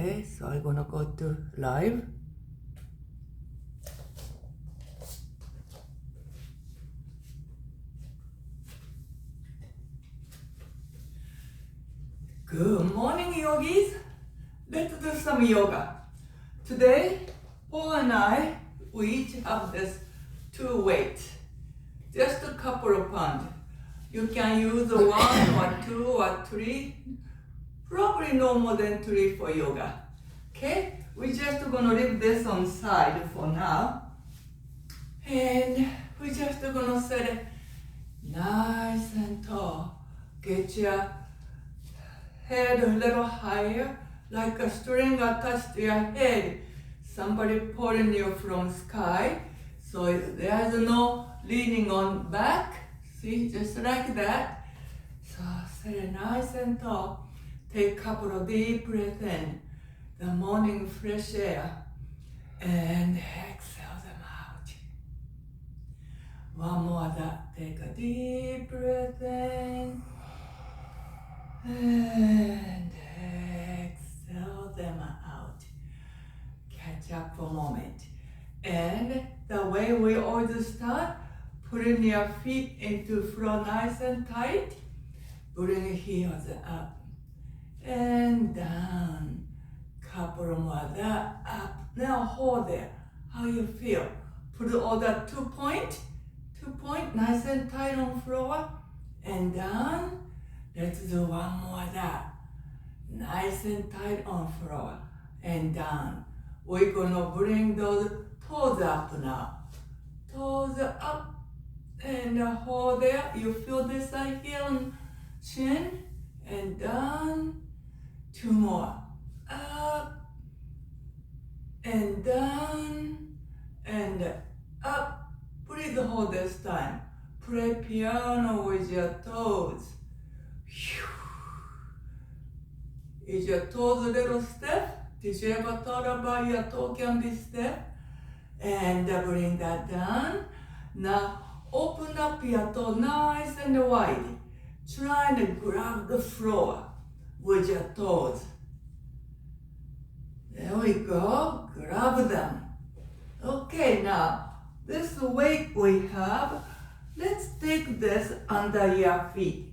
Okay, so I'm gonna go to live. Good morning, yogis. Let's do some yoga. Today, Paul and I, we each have this 2 weights, just a couple of pounds. You can use 1 or 2 or 3, probably no more than 3 for yoga. Okay, we're just gonna leave this on side for now. And we're just gonna set it nice and tall. Get your head a little higher, like a string attached to your head. Somebody pulling you from sky. So there's no leaning on back. See, just like that. So set it nice and tall. Take a couple of deep breaths in. The morning fresh air. And exhale them out. One more of that. Take a deep breath in. And exhale them out. Catch up for a moment. And the way we always start, putting your feet into floor nice and tight. Bring your heels up and down. Couple more of that up. Now hold there. How you feel? Put all that 2 point, nice and tight on floor and down. Let's do one more of that. Nice and tight on floor and down. We're gonna bring those toes up now. Toes up and hold there. You feel this side here on chin and down. 2 more. Up and down and up. Please hold this time. Play piano with your toes. Is your toes a little stiff? Did you ever thought about your toe can be stiff? And bring that down. Now open up your toe nice and wide. Try to grab the floor with your toes. There we go. Grab them. Okay, now this weight we have, let's take this under your feet.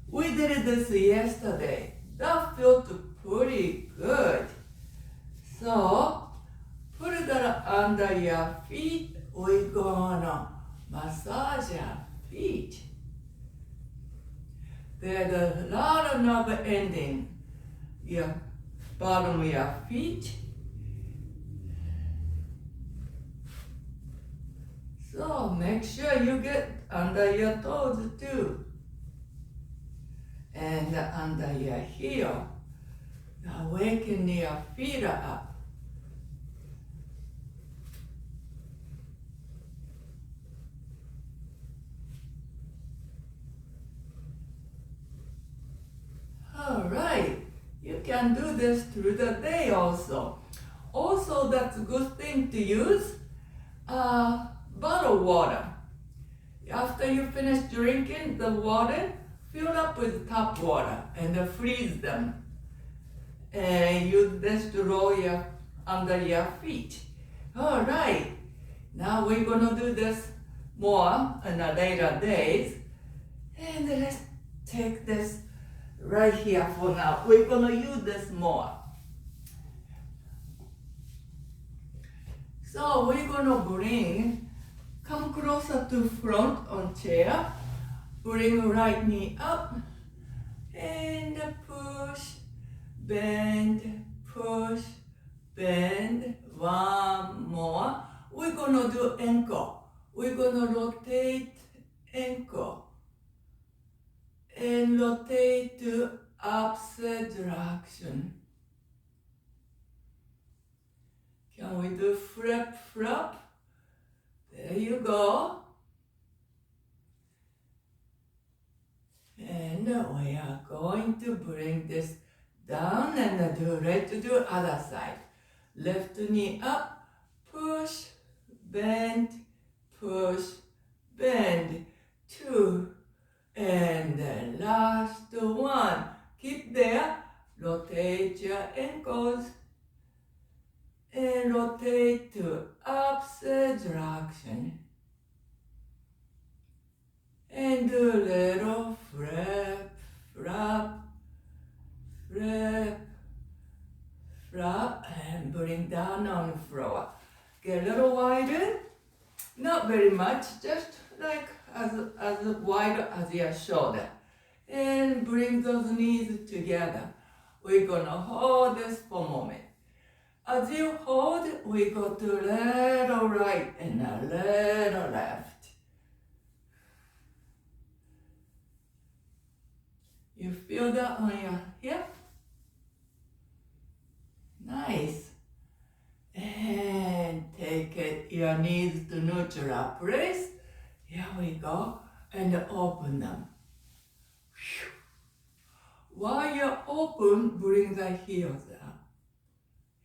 We did this yesterday. That felt pretty good. So, put that under your feet. We're gonna massage your feet. There's a lot of nerve ending. Your bottom of your feet. So, make sure you get under your toes too. And under your heel. Awaken your feet up. All right, you can do this through the day also. Also, that's a good thing to use bottled water. After you finish drinking the water, fill up with tap water and freeze them. And use this to roll under your feet. All right, now we're gonna do this more in the later days. And let's take this right here for now. We're gonna use this more. So we're gonna come closer to front on chair. Bring right knee up and push, bend, push, bend. One more. We're gonna do ankle. We're gonna rotate ankle and rotate to opposite direction. Can we do flip, flip? There you go. And we are going to bring this down and ready to do other side. Left knee up, push, bend, push, bend. 2. And the last one. Keep there. Rotate your ankles and rotate to opposite direction. And do a little flip, flap, flip, flap, and bring down on the floor. Get a little wider, not very much, just like as wide as your shoulder. And bring those knees together. We're gonna hold this for a moment. As you hold, we go to little right and a little left. You feel that on your hip? Nice. And take it, your knees to neutral place. Here we go. And open them. Whew. While you're open, bring the heels up.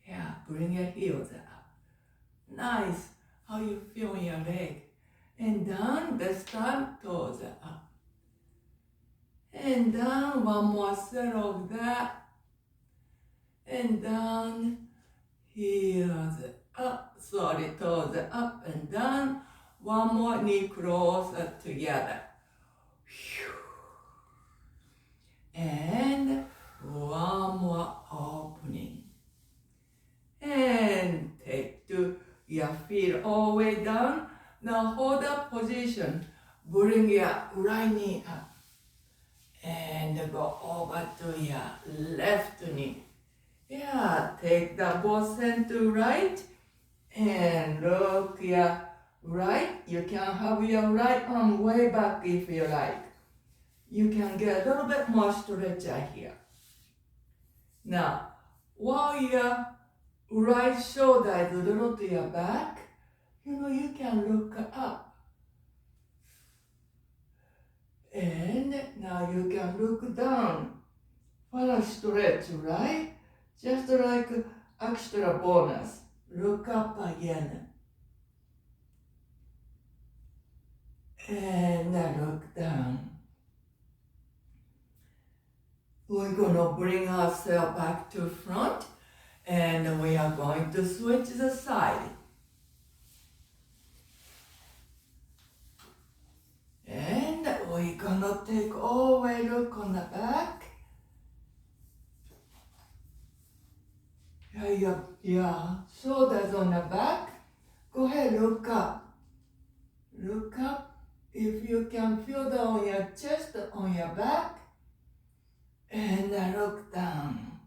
Yeah, bring your heels up. Nice. How you feel in your leg. And down, this time, toes up. And down, one more set of that. And down, heels up. Sorry, toes up and down. One more knee closer together. And one more opening. And take to your feet all the way down. Now hold that position. Bring your right knee up. And go over to your left knee. Yeah, take the both hand to right. And look your right. You can have your right arm way back if you like. You can get a little bit more stretch here. Now, while your right shoulder is a little to your back, you can look up. And now you can look down for a stretch, right? Just like extra bonus. Look up again. And look down. We're going to bring ourselves back to front. And we are going to switch the side. And we're gonna take all the way, look on the back. Your shoulders on the back. Go ahead, look up. Look up. If you can feel that on your chest, on your back. And look down.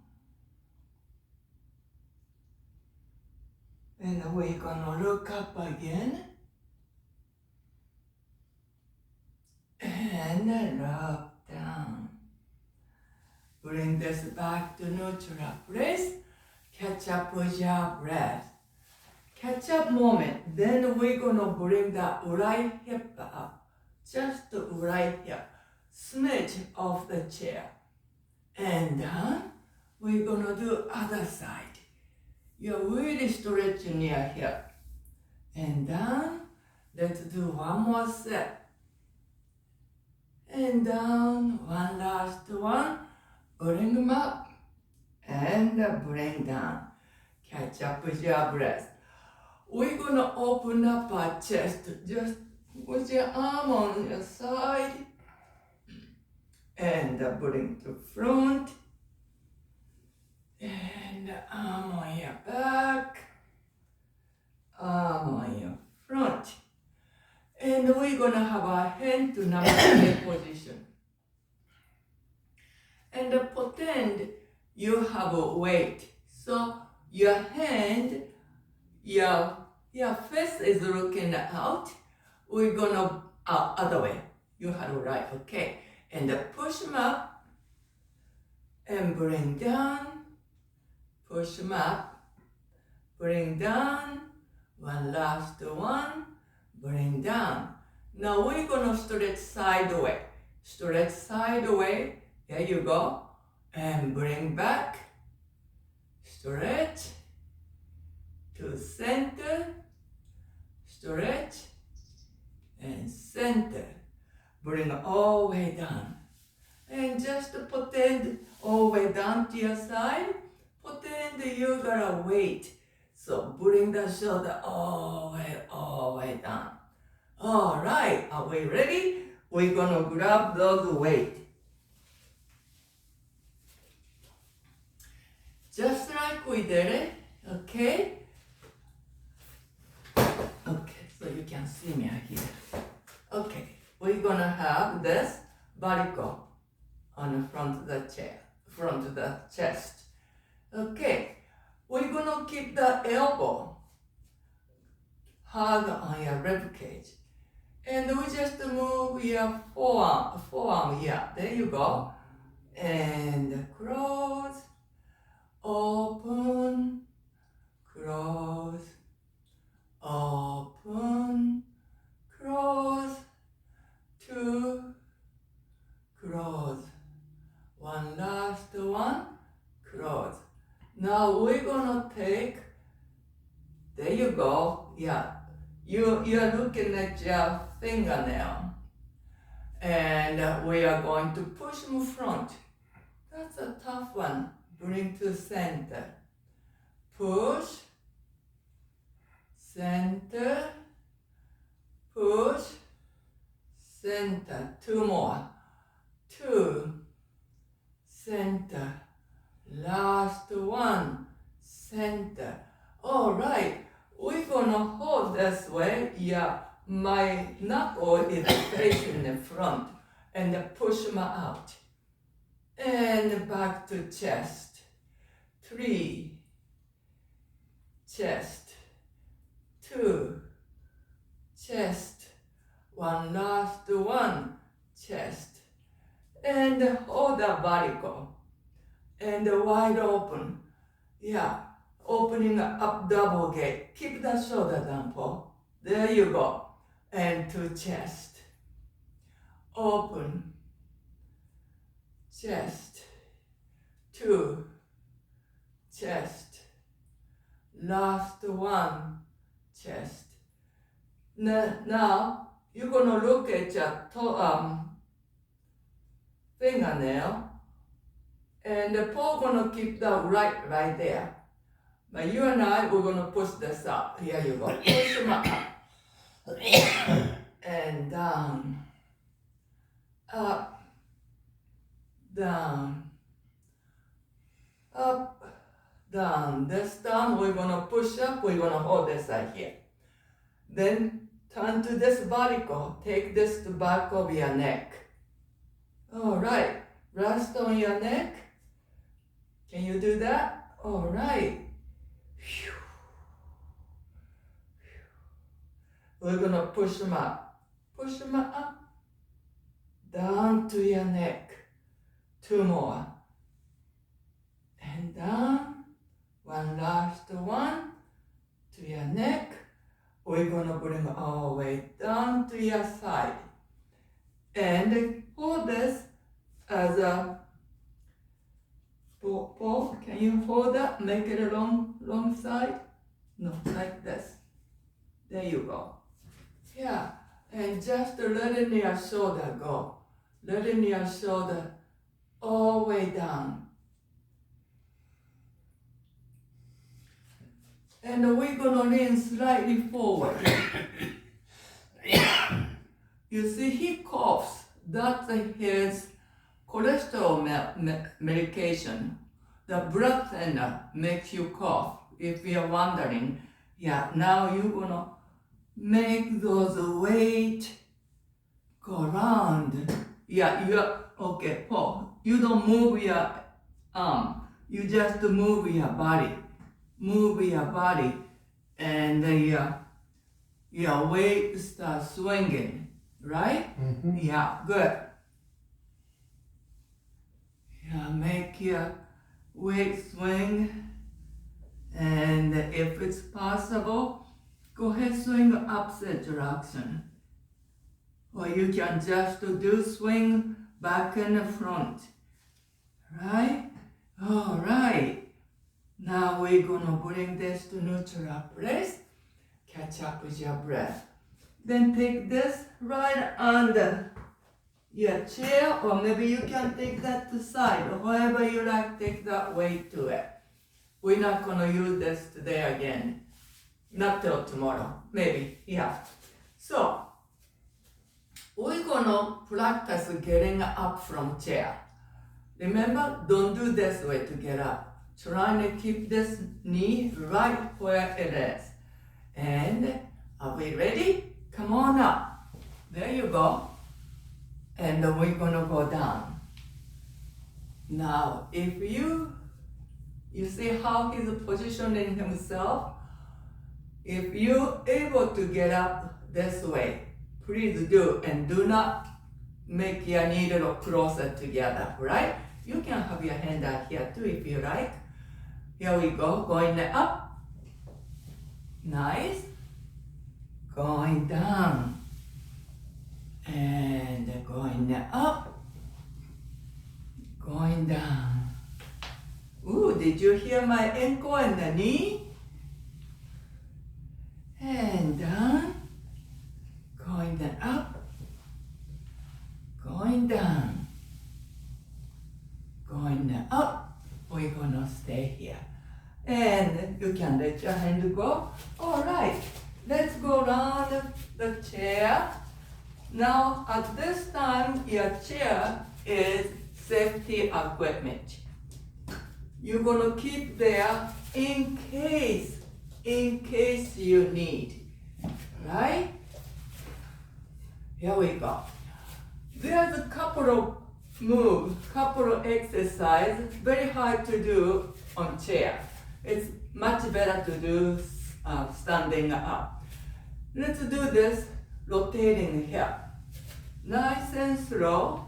And we're gonna look up again. And look down. Bring this back to neutral place. Catch up with your breath. Catch up moment. Then we're gonna bring the right hip up. Just the right hip. Smidge off the chair. And down. We're gonna do other side. You're really stretching your hip. And down. Let's do one more set. And down, one last one. Bring them up and bring down. Catch up with your breath. We're gonna open up our chest. Just with your arm on your side and bring to front. And arm on your back, arm on your front. And we're gonna have our hand to namaste position. And pretend you have a weight. So your hand, your face is looking out. We're gonna other way. You have it right, okay. And push them up and bring down. Push them up, bring down. One last one. Bring down. Now we're gonna stretch sideways. Stretch sideways. There you go. And bring back. Stretch to center. Stretch and center. Bring all the way down. And just pretend all the way down to your you gotta wait. So bring the shoulder all the way down. All right, are we ready? We're gonna grab those weight. Just like we did it, okay? Okay, so you can see me here. Okay, we're gonna have this vertical on the front of the chair, front of the chest. Okay, we're gonna keep the elbow hard on your rib cage. And we just move your forearm, yeah, there you go. And close, open, close, open, close, two, close. One last one, close. Now we're gonna take, there you go, yeah. You're looking at your fingernail. And we are going to push them front. That's a tough one. Bring to center. Push, center, push, center. Two more. Two, center. Last one, center. All right. We're gonna hold this way. Yeah, my knuckle is facing the front and push them out. And back to chest. Three, chest. Two, chest. One last one, chest. And hold the vertical. And wide open. Yeah. Opening up double gate. Keep the shoulder down, Paul. There you go. And to chest. Open. Chest. Two. Chest. Last one. Chest. Now, you're going to look at your fingernail. And Paul going to keep the right there. But you and I, we're going to push this up. Here you go. Push them up. And down. Up. Down. Up. Down. This time, we're going to push up. We're going to hold this right here. Then turn to this vertical. Take this to back of your neck. All right. Rest on your neck. Can you do that? All right. We're gonna push them up. Push them up. Down to your neck. Two more. And down. One last one. To your neck. We're gonna bring all the way down to your side. And hold this as a Paul, can you hold that? Make it a long side? No, like this. There you go. Yeah, and just letting your shoulder go. Letting your shoulder all the way down. And we're gonna lean slightly forward. You see, he coughs. That's his cholesterol medication. The blood thinner makes you cough. If you're wondering, yeah, now you're gonna make those weight go around. Yeah, okay, Paul, you don't move your arm. You just move your body. Move your body and your weight starts swinging, right? Mm-hmm. Yeah, good. Yeah, make your weight swing, and if it's possible, go ahead swing opposite direction. Or you can just do swing back and front, right? All right. Now we're gonna bring this to neutral place. Catch up with your breath. Then take this right under your chair, or maybe you can take that to side, or however you like, take that weight to it. We're not gonna use this today again. Not till tomorrow, maybe, yeah. So, we're gonna practice getting up from chair. Remember, don't do this way to get up. Trying to keep this knee right where it is. And are we ready? Come on up. There you go. And then we're gonna go down. Now, if you see how he's positioning himself? If you're able to get up this way, please do, and do not make your needle closer together, right? You can have your hand out here too if you like. Here we go, going up. Nice. Going down. And going up. Going down. Ooh, did you hear my ankle and the knee? And down. Going then up. Going down. Going then up. We're gonna stay here. And you can let your hand go. Alright, let's go around the chair. Now at this time, your chair is safety equipment. You're gonna keep there in case you need, right? Here we go. There's a couple of moves, couple of exercises, very hard to do on chair. It's much better to do standing up. Let's do this rotating here. Nice and slow.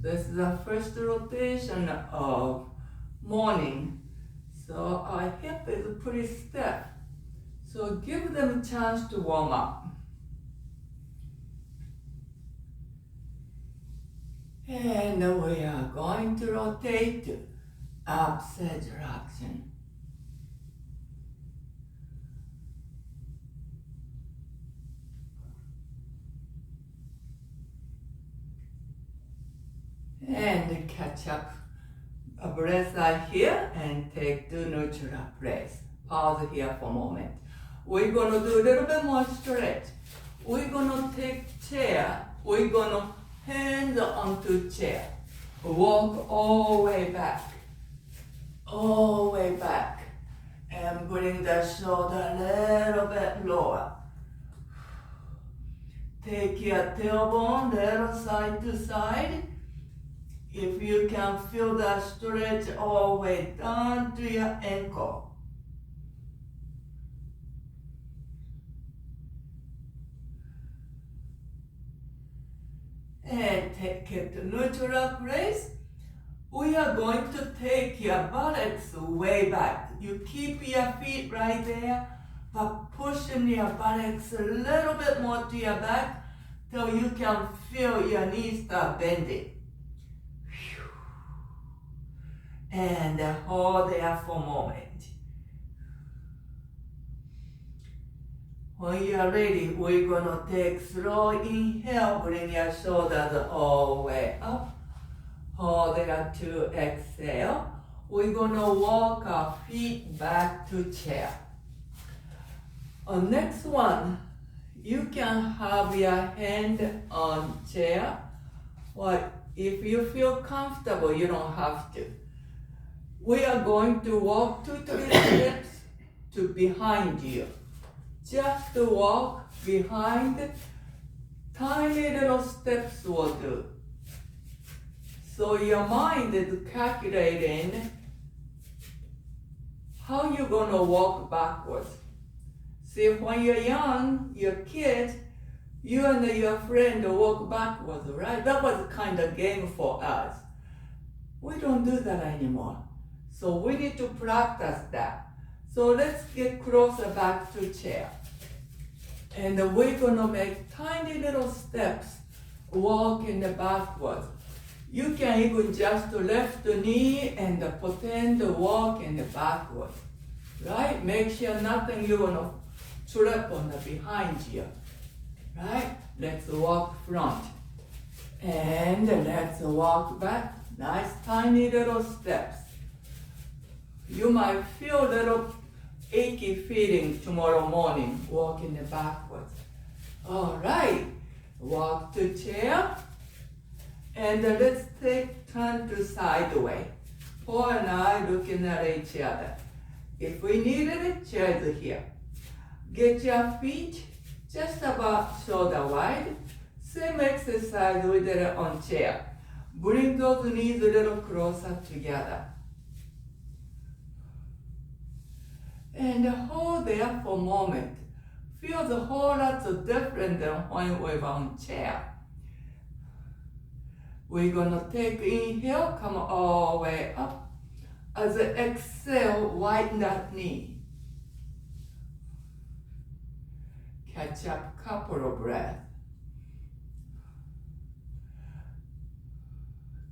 This is the first rotation of morning. So our hip is pretty stiff. So give them a chance to warm up. And we are going to rotate to opposite direction. And catch up a breath right here and take to neutral place. Pause here for a moment. We're gonna do a little bit more stretch. We're gonna take chair. We're gonna hand onto chair. Walk all the way back. All the way back. And bring the shoulder a little bit lower. Take your tailbone little side to side. If you can feel that stretch all the way down to your ankle. And take it to neutral place. We are going to take your buttocks way back. You keep your feet right there, but pushing your buttocks a little bit more to your back till you can feel your knees start bending. And hold there for a moment. When you are ready, we're gonna take slow inhale, bring your shoulders all the way up. Hold there to exhale. We're gonna walk our feet back to chair. On next one, you can have your hand on chair. Or if you feel comfortable, you don't have to. We are going to walk 2-3 steps to behind you. Just to walk behind, tiny little steps will do. So your mind is calculating how you're gonna walk backwards. See, when you're young, your kids, you and your friend walk backwards, right? That was kind of game for us. We don't do that anymore. So we need to practice that. So let's get closer back to chair. And we're gonna make tiny little steps, walking backwards. You can even just lift the knee and pretend to walk in the backwards, right? Make sure nothing you're gonna trip on the behind you, right? Let's walk front. And let's walk back. Nice tiny little steps. You might feel a little achy feeling tomorrow morning walking backwards. All right, walk to chair. And let's turn to sideways. Paul and I looking at each other. If we needed it, chair is here. Get your feet just about shoulder wide. Same exercise we did on chair. Bring those knees a little closer together. And hold there for a moment. Feels a whole lot different than when we were on chair. We're gonna take inhale, come all the way up. As I exhale, widen that knee. Catch up couple of breaths.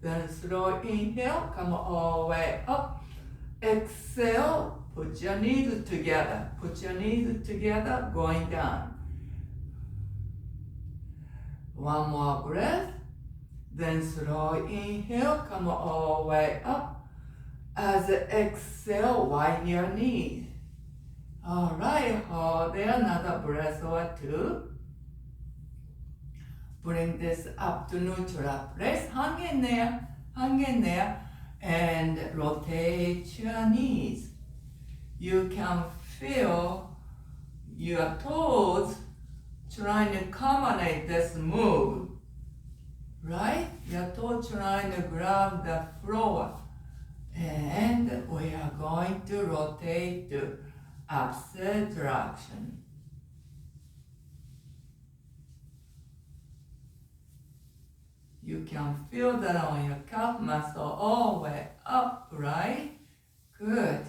Then slow inhale, come all the way up. Exhale, put your knees together. Put your knees together, going down. One more breath. Then slow inhale, come all the way up. As exhale, widen your knees. All right, hold there, another breath or two. Bring this up to neutral place. Hang in there, and rotate your knees. You can feel your toes trying to accommodate this move, right? Your toes trying to grab the floor. And we are going to rotate to opposite direction. You can feel that on your calf muscle all the way up, right? Good.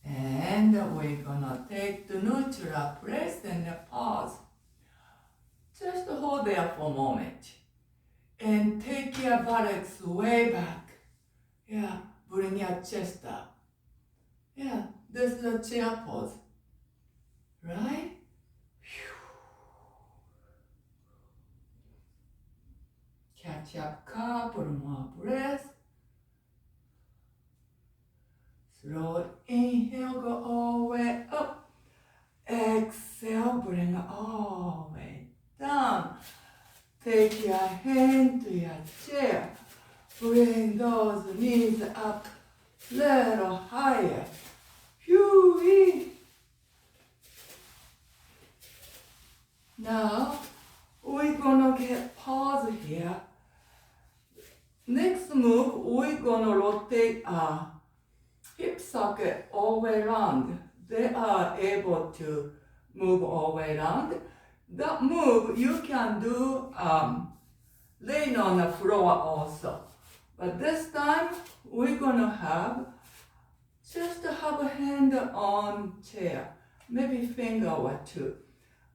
And we're gonna take the neutral place and pause. Just hold there for a moment. And take your buttocks way back. Yeah, bring your chest up. Yeah, this is a chair pose. Right? Catch up, couple more breaths. Slow inhale, go all the way up. Exhale, bring all the way down. Take your hand to your chair. Bring those knees up a little higher. Phew-wee. Now, we're gonna get pause here. Next move, we're gonna rotate our hip socket all the way around. They are able to move all the way around. That move you can do laying on the floor also. But this time, we're gonna just have a hand on chair, maybe finger or two.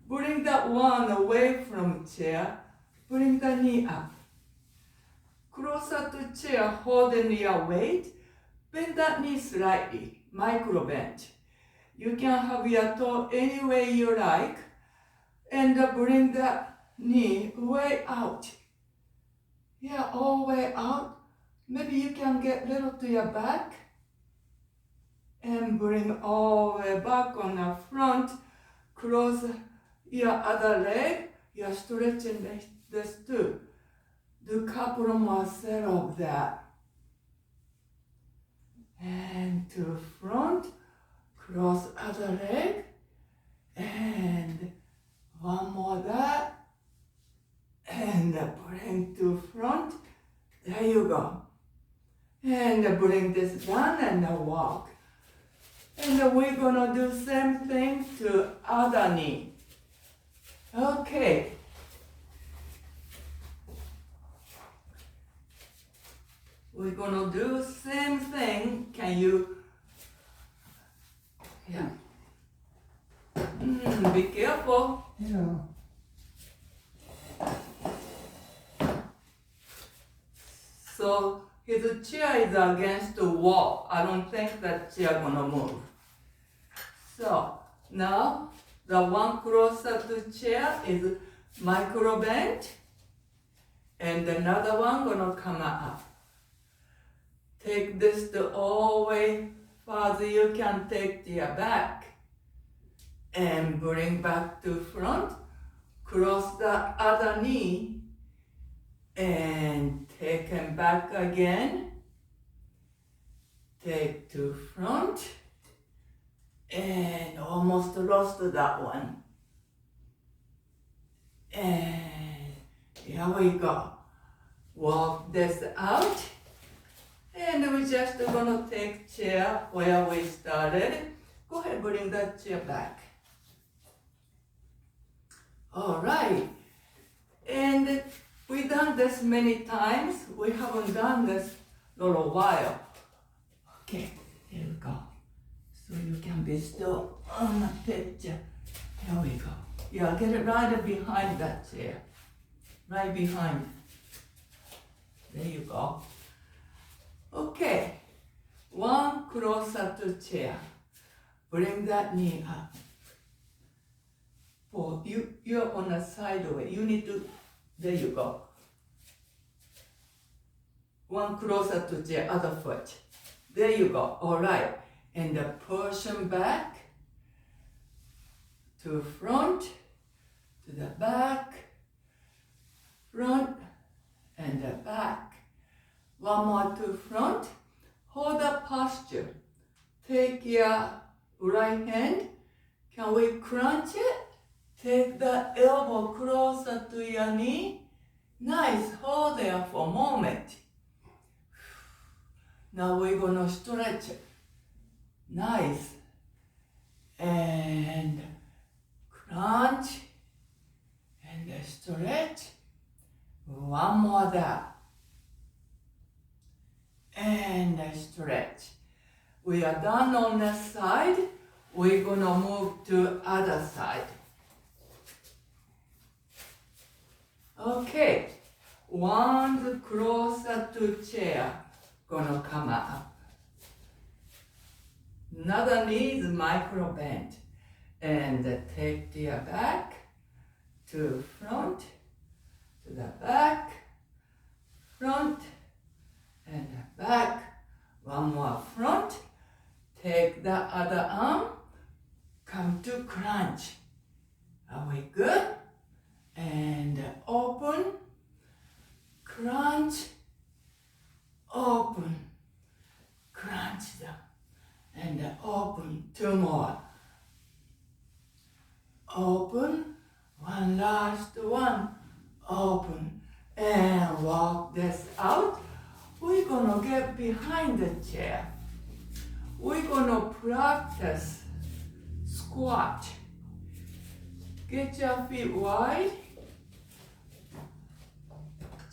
Bring that one away from chair, bring the knee up. Closer to chair, holding your weight, bend that knee slightly, micro bend. You can have your toe any way you like, and bring that knee way out. Yeah, all the way out. Maybe you can get little to your back, and bring all the way back on the front. Close your other leg. You're stretching this too. Do a couple more set of that. And to front, cross other leg, and one more that, and bring to front. There you go. And bring this down and walk. And we're gonna do same thing to other knee. Okay. We're gonna do same thing. Can you? Yeah. Be careful. Yeah. So his chair is against the wall. I don't think that chair gonna move. So now the one closer to chair is micro bend. And another one gonna come up. Take this to all the way farther you can take to your back. And bring back to front. Cross the other knee. And take him back again. Take to front. And almost lost that one. And here we go. Walk this out. And we're just gonna take chair where we started. Go ahead, bring that chair back. All right. And we've done this many times. We haven't done this a little while. Okay, here we go. So you can be still on the picture. Here we go. Yeah, get it right behind that chair. Right behind. There you go. Okay. One closer to chair. Bring that knee up. Oh, you're on a sideway. You need to, there you go. One closer to chair, other foot. There you go. All right. And push them back to front, to the back, front, and the back. One more to front. Hold the posture. Take your right hand. Can we crunch it? Take the elbow closer to your knee. Nice. Hold there for a moment. Now we're going to stretch it. Nice. And crunch. And stretch. One more there. And stretch. We are done on this side. We're going to move to other side. Okay. One closer to chair. Gonna come up. Another knee is micro bend. And take to your back, to front, to the back, front, and back. One more front. Take the other arm. Come to crunch. Are we good? And open, crunch, open, crunch them, and open. Two more. Open, one last one, open, and walk this out. We're gonna get behind the chair. We're gonna practice squat. Get your feet wide.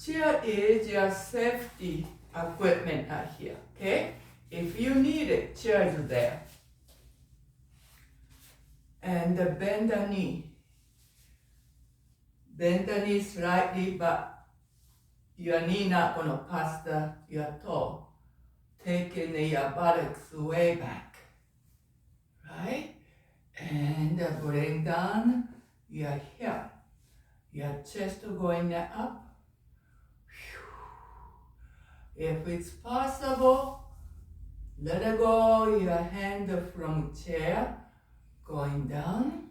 Chair is your safety equipment out here, okay? If you need it, chair is there. And bend the knee. Bend the knee slightly, but your knee not gonna pass your toe. Taking your buttocks way back, right? And bring down your hip. Your chest going up. If it's possible, let go your hand from chair, going down.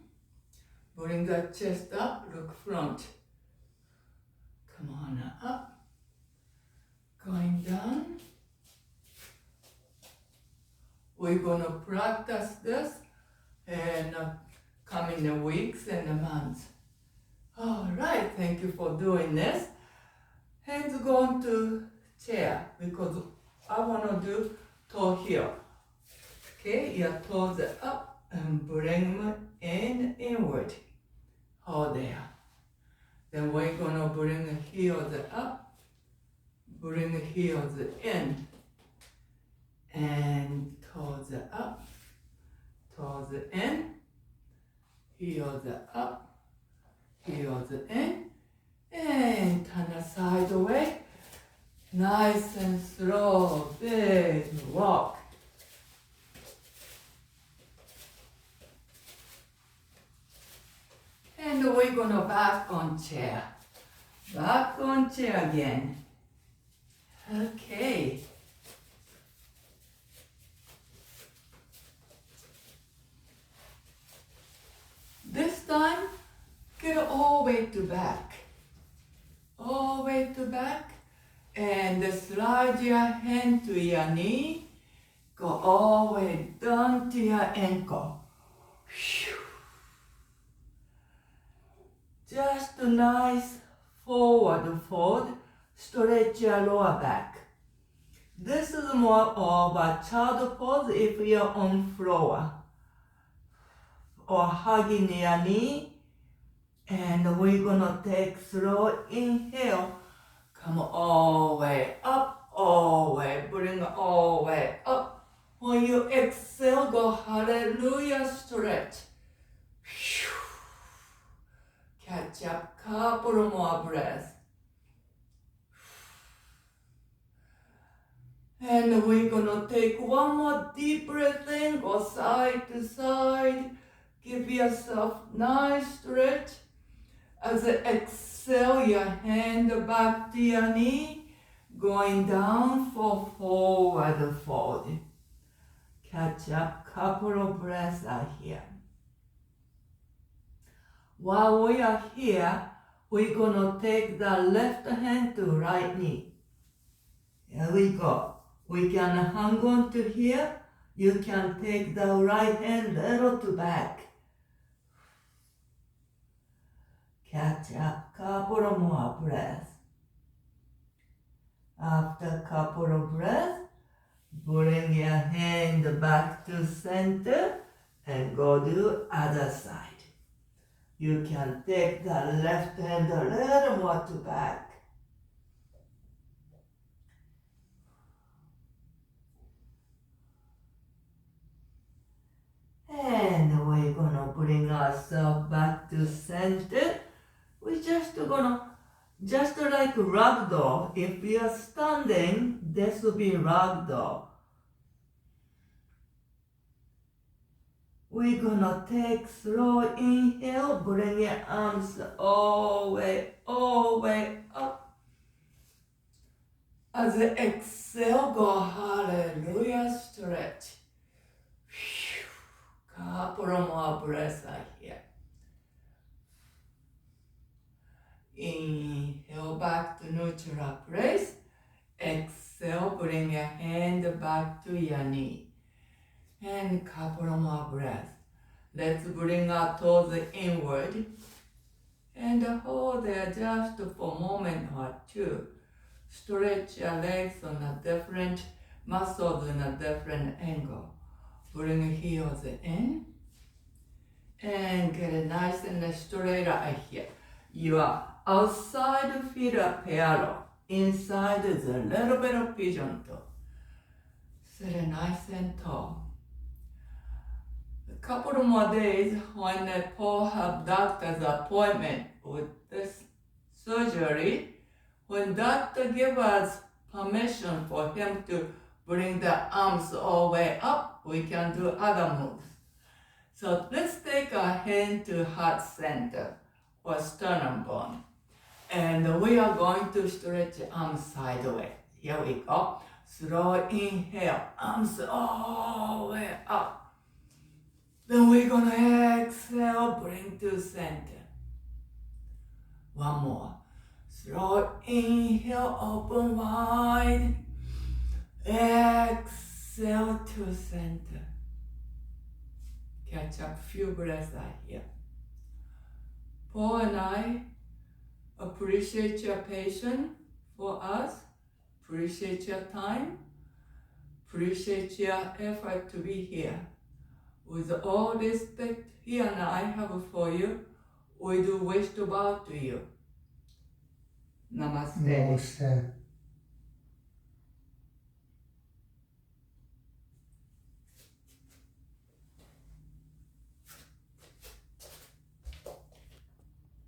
Bring the chest up, look front. Come on up, going down. We're gonna practice this in coming weeks and months. All right, thank you for doing this. Hands going to chair because I want to do toe heel. Okay, your toes up and bring them inward. Hold there. Then we're going to bring the heels up, bring the heels in, and toes up, toes in, heels up, heels in, and turn sideways. Nice and slow, big walk. And we're gonna back on chair. Back on chair again. Okay. This time, get all the way to back. All the way to back. And slide your hand to your knee. Go all the way down to your ankle. Phew. Just a nice forward fold. Stretch your lower back. This is more of a child pose if you're on floor. Or hugging your knee. And we're gonna take slow inhale. Come all the way up, all the way, bring all the way up. When you exhale, go hallelujah, stretch. Catch up, couple more breaths. And we're gonna take one more deep breath in, go side to side. Give yourself nice stretch. As you exhale, your hand back to your knee, going down for forward fold. Catch up, couple of breaths are here. While we are here, we're gonna take the left hand to right knee. Here we go. We can hang on to here. You can take the right hand little to back. Catch up, couple of more breaths. After a couple of breaths, bring your hand back to center and go to other side. You can take the left hand a little more to back. And we're gonna bring ourselves back to center. We're just gonna, just like ragdoll, if we are standing, this will be ragdoll. We're gonna take slow inhale, bring your arms all the way up. As you exhale, go hallelujah, stretch. Couple more breaths are here. Inhale back to neutral place. Exhale, bring your hand back to your knee. And couple more breaths. Let's bring our toes inward. And hold there just for a moment or two. Stretch your legs on a different muscles in a different angle. Bring heels in. And get it nice and straight right here. Your outside feet are parallel. Inside is a little bit of pigeon toe. Sit nice and tall. A couple of more days when Paul have doctor's appointment with this surgery, when doctor give us permission for him to bring the arms all the way up, we can do other moves. So let's take our hand to heart center or sternum bone. And we are going to stretch arms sideways. Here we go. Slow inhale, arms all the way up. Then we're gonna exhale, bring to center. One more. Slow inhale, open wide. Exhale to center. Catch up, few breaths are here. Paul and I appreciate your patience for us, appreciate your time, appreciate your effort to be here. With all respect he and I have for you, we do wish to bow to you. Namaste. Namaste.